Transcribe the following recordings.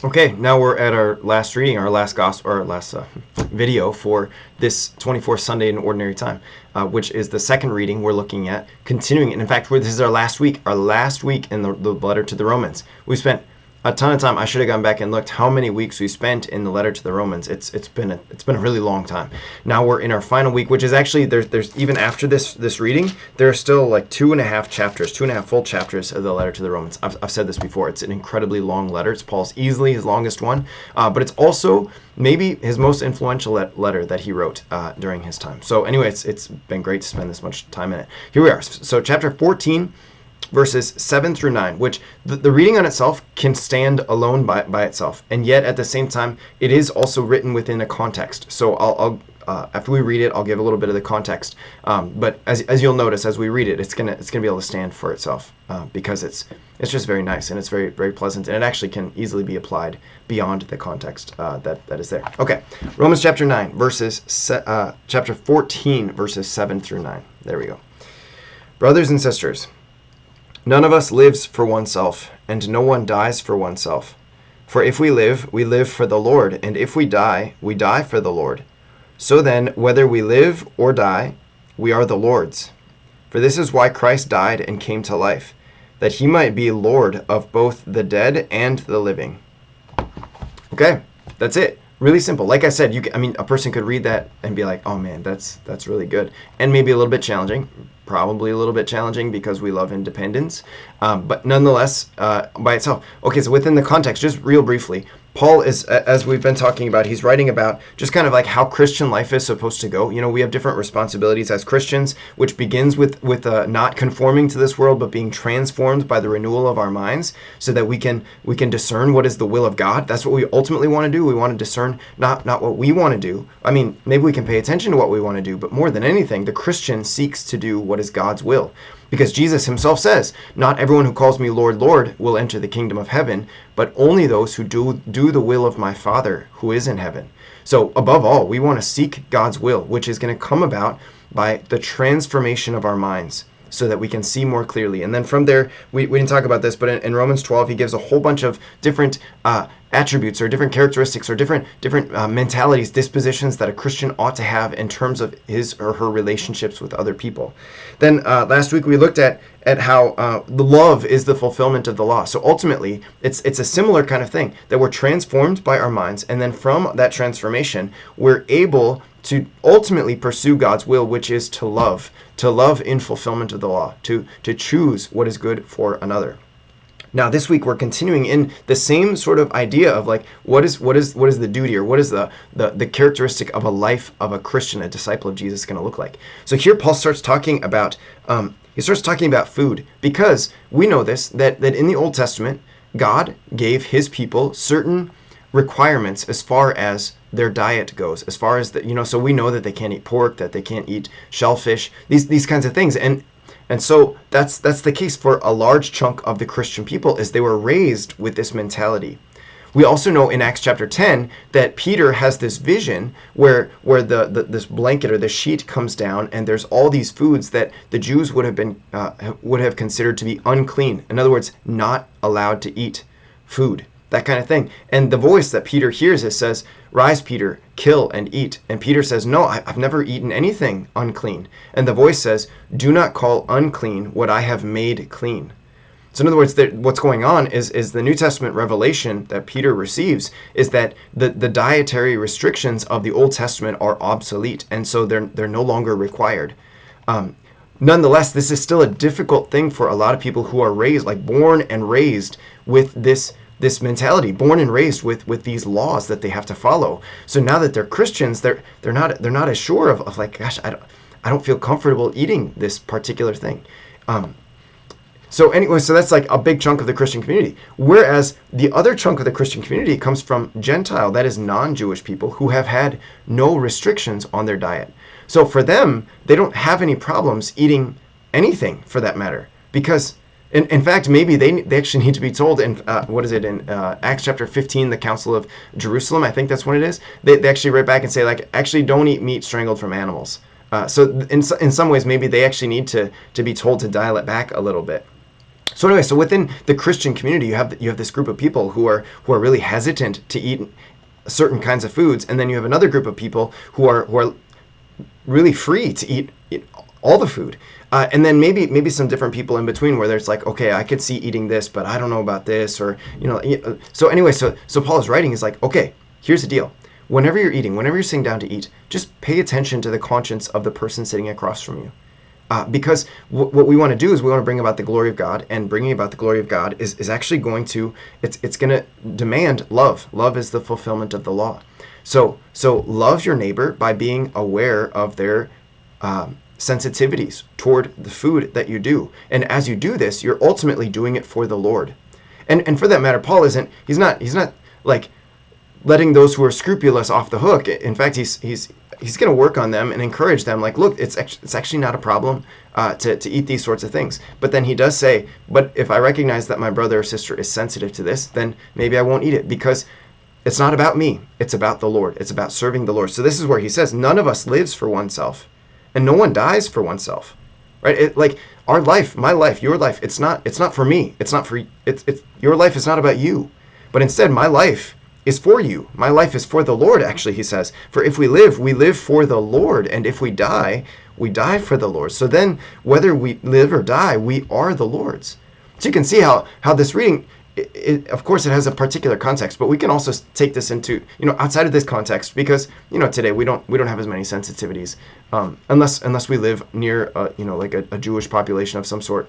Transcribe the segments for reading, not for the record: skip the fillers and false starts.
Okay, now we're at our last reading, our last gospel, or our last video for this 24th Sunday in Ordinary Time, which is the second reading we're looking at, continuing. And in fact, this is our last week in the letter to the Romans. We spent a ton of time. I should have gone back and looked how many weeks we spent in the letter to the Romans. It's been a really long time. Now we're in our final week, which is actually there's even after this reading, there are still like 2.5 full chapters of the letter to the Romans. I've said this before. It's an incredibly long letter. It's Paul's easily his longest one, but it's also maybe his most influential letter that he wrote during his time. So anyway, it's been great to spend this much time in it. Here we are. So chapter 14. Verses 7 through 9, which the reading on itself can stand alone by itself, and yet at the same time it is also written within a context. So I'll after we read it, I'll give a little bit of the context, but as you'll notice as we read it, it's gonna be able to stand for itself, because it's just very nice and it's very, very pleasant, and it actually can easily be applied beyond the context that is there. Okay, Romans chapter 9 chapter 14 verses 7 through 9. There we go. Brothers and sisters, none of us lives for oneself, and no one dies for oneself. For if we live for the Lord, and if we die for the Lord. So then, whether we live or die, we are the Lord's. For this is why Christ died and came to life, that he might be Lord of both the dead and the living. Okay, that's it. Really simple. Like I said, a person could read that and be like, "Oh man, that's really good," and maybe a little bit challenging. Probably a little bit challenging because we love independence, but nonetheless, by itself. Okay, so within the context, just real briefly, Paul is, as we've been talking about, he's writing about just kind of like how Christian life is supposed to go. We have different responsibilities as Christians, which begins with not conforming to this world, but being transformed by the renewal of our minds, so that we can discern what is the will of God. That's what we ultimately want to do. We want to discern not what we want to do. Maybe we can pay attention to what we want to do, but more than anything, the Christian seeks to do what is God's will. Because Jesus himself says, "Not everyone who calls me Lord, Lord will enter the kingdom of heaven, but only those who do the will of my Father who is in heaven." So above all, we want to seek God's will, which is going to come about by the transformation of our minds, so that we can see more clearly. And then from there, we didn't talk about this, but in Romans 12, he gives a whole bunch of different attributes or different characteristics or different mentalities, dispositions that a Christian ought to have in terms of his or her relationships with other people. Then last week we looked at how the love is the fulfillment of the law. So ultimately, it's a similar kind of thing, that we're transformed by our minds, and then from that transformation, we're able to ultimately pursue God's will, which is to love in fulfillment of the law, to choose what is good for another. Now this week we're continuing in the same sort of idea of like what is the duty, or what is the characteristic of a life of a Christian, a disciple of Jesus, going to look like. So here Paul starts talking about food, because we know this that in the Old Testament God gave his people certain requirements as far as their diet goes, as far as so we know that they can't eat pork, that they can't eat shellfish, these kinds of things, and so that's the case for a large chunk of the Christian people, is they were raised with this mentality. We also know in Acts chapter 10 that Peter has this vision where this blanket or the sheet comes down, and there's all these foods that the Jews would have considered to be unclean. In other words, not allowed to eat food, that kind of thing. And the voice that Peter hears says, "Rise, Peter, kill and eat." And Peter says, "No, I've never eaten anything unclean." And the voice says, "Do not call unclean what I have made clean." So in other words, what's going on is the New Testament revelation that Peter receives is that the dietary restrictions of the Old Testament are obsolete, and so they're no longer required. Nonetheless, this is still a difficult thing for a lot of people who are raised, like born and raised with this mentality, born and raised with these laws that they have to follow. So now that they're Christians, they're not as sure of like, gosh, I don't feel comfortable eating this particular thing. So anyway, so that's like a big chunk of the Christian community. Whereas the other chunk of the Christian community comes from Gentile, that is non-Jewish people, who have had no restrictions on their diet. So for them, they don't have any problems eating anything for that matter, because in fact, maybe they actually need to be told in Acts chapter 15, the Council of Jerusalem, I think that's what it is. They actually write back and say, like, actually don't eat meat strangled from animals. So in some ways, maybe they actually need to be told to dial it back a little bit. So anyway, so within the Christian community, you have this group of people who are really hesitant to eat certain kinds of foods, and then you have another group of people who are really free to eat all the food. And then maybe some different people in between where there's like, okay, I could see eating this, but I don't know about this, or So anyway, so Paul is writing is like, okay, here's the deal. Whenever you're eating, whenever you're sitting down to eat, just pay attention to the conscience of the person sitting across from you. Because what we want to do is we want to bring about the glory of God, and bringing about the glory of God is actually going to, it's going to demand love. Love is the fulfillment of the law. So love your neighbor by being aware of their sensitivities toward the food that you do. And as you do this, you're ultimately doing it for the Lord. And for that matter, Paul he's not like letting those who are scrupulous off the hook. In fact, he's going to work on them and encourage them. Like, look, it's actually not a problem to eat these sorts of things. But then he does say, but if I recognize that my brother or sister is sensitive to this, then maybe I won't eat it, because it's not about me. It's about the Lord. It's about serving the Lord. So this is where he says, none of us lives for oneself, and no one dies for oneself. Right? Like our life, my life, your life, it's not for me. It's not for it's your life is not about you. But instead, my life is for you. My life is for the Lord, actually, he says. For if we live for the Lord, and if we die for the Lord. So then, whether we live or die, we are the Lord's. So you can see how this reading, of course, it has a particular context, but we can also take this into, outside of this context, because, today we don't have as many sensitivities, unless we live near, like a Jewish population of some sort.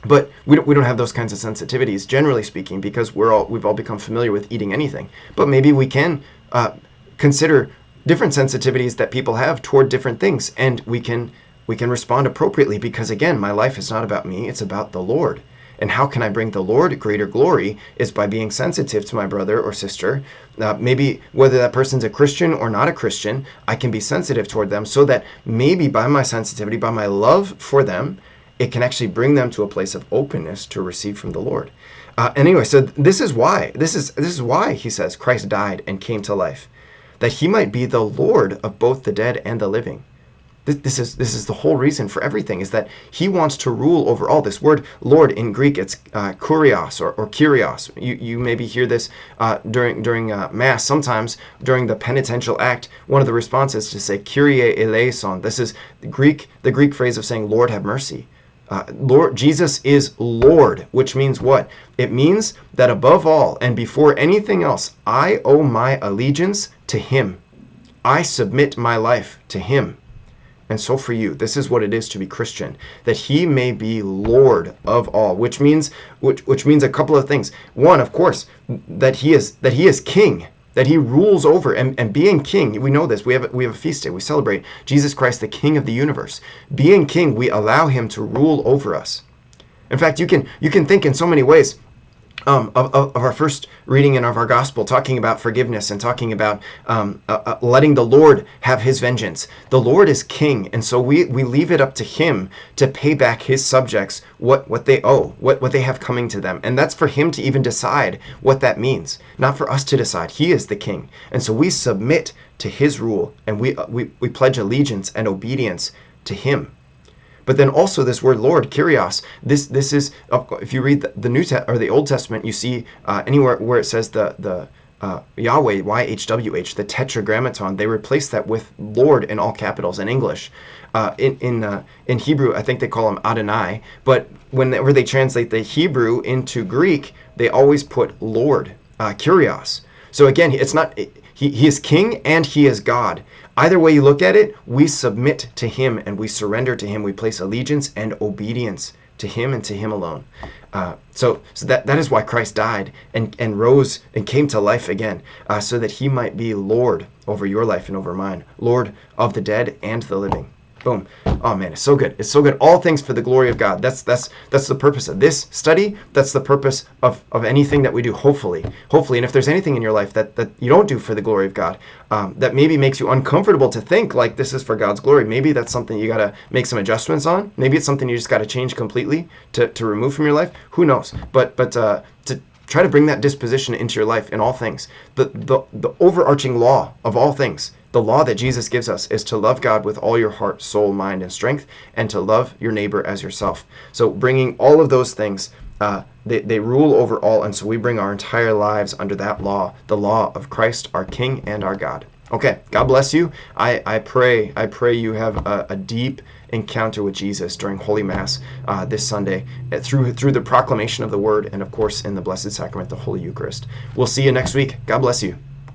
But we don't have those kinds of sensitivities, generally speaking, because we've all become familiar with eating anything. But maybe we can consider different sensitivities that people have toward different things, and we can respond appropriately, because again, my life is not about me, it's about the Lord. And how can I bring the Lord greater glory is by being sensitive to my brother or sister. Maybe whether that person's a Christian or not a Christian, I can be sensitive toward them, so that maybe by my sensitivity, by my love for them, it can actually bring them to a place of openness to receive from the Lord. Anyway, so this is why he says Christ died and came to life, that he might be the Lord of both the dead and the living. This is the whole reason for everything, is that he wants to rule over all. This word Lord in Greek, it's kurios or kyrios. You maybe hear this during Mass. Sometimes during the penitential act, one of the responses is to say Kyrie eleison. This is the Greek phrase of saying Lord have mercy. Lord Jesus is Lord, which means what? It means that above all and before anything else, I owe my allegiance to him. I submit my life to him. And so for you, this is what it is to be Christian, that he may be Lord of all, which means a couple of things. One, of course, that he is king, that he rules over, and being king, we know this. We have a feast day. We celebrate Jesus Christ, the King of the universe. Being king, we allow him to rule over us. In fact, you can think in so many ways of our first reading and of our gospel, talking about forgiveness and talking about letting the Lord have his vengeance. The Lord is king, and so we leave it up to him to pay back his subjects what they owe, what they have coming to them. And that's for him to even decide what that means, not for us to decide. He is the king, and so we submit to his rule, and we pledge allegiance and obedience to him. But then also this word Lord, Kyrios, this is, if you read the the Old Testament, you see anywhere where it says the Yahweh, YHWH, the tetragrammaton, they replace that with Lord in all capitals in English. In Hebrew, I think they call him Adonai, but whenever they translate the Hebrew into Greek, they always put Lord, Kyrios. So again, it's not, he is king and he is God. Either way you look at it, we submit to him and we surrender to him. We place allegiance and obedience to him and to him alone. So that is why Christ died and rose and came to life again, so that he might be Lord over your life and over mine, Lord of the dead and the living. Boom. Oh man, it's so good. It's so good. All things for the glory of God. That's the purpose of this study. That's the purpose of anything that we do, hopefully. And if there's anything in your life that you don't do for the glory of God, that maybe makes you uncomfortable to think like this is for God's glory, maybe that's something you got to make some adjustments on. Maybe it's something you just got to change completely to remove from your life. Who knows? But to try to bring that disposition into your life in all things. The overarching law of all things The law that Jesus gives us is to love God with all your heart, soul, mind, and strength, and to love your neighbor as yourself. So bringing all of those things, they rule over all, and so we bring our entire lives under that law, the law of Christ, our King and our God. Okay, God bless you. I pray you have a deep encounter with Jesus during Holy Mass this Sunday through the proclamation of the Word and, of course, in the Blessed Sacrament, the Holy Eucharist. We'll see you next week. God bless you.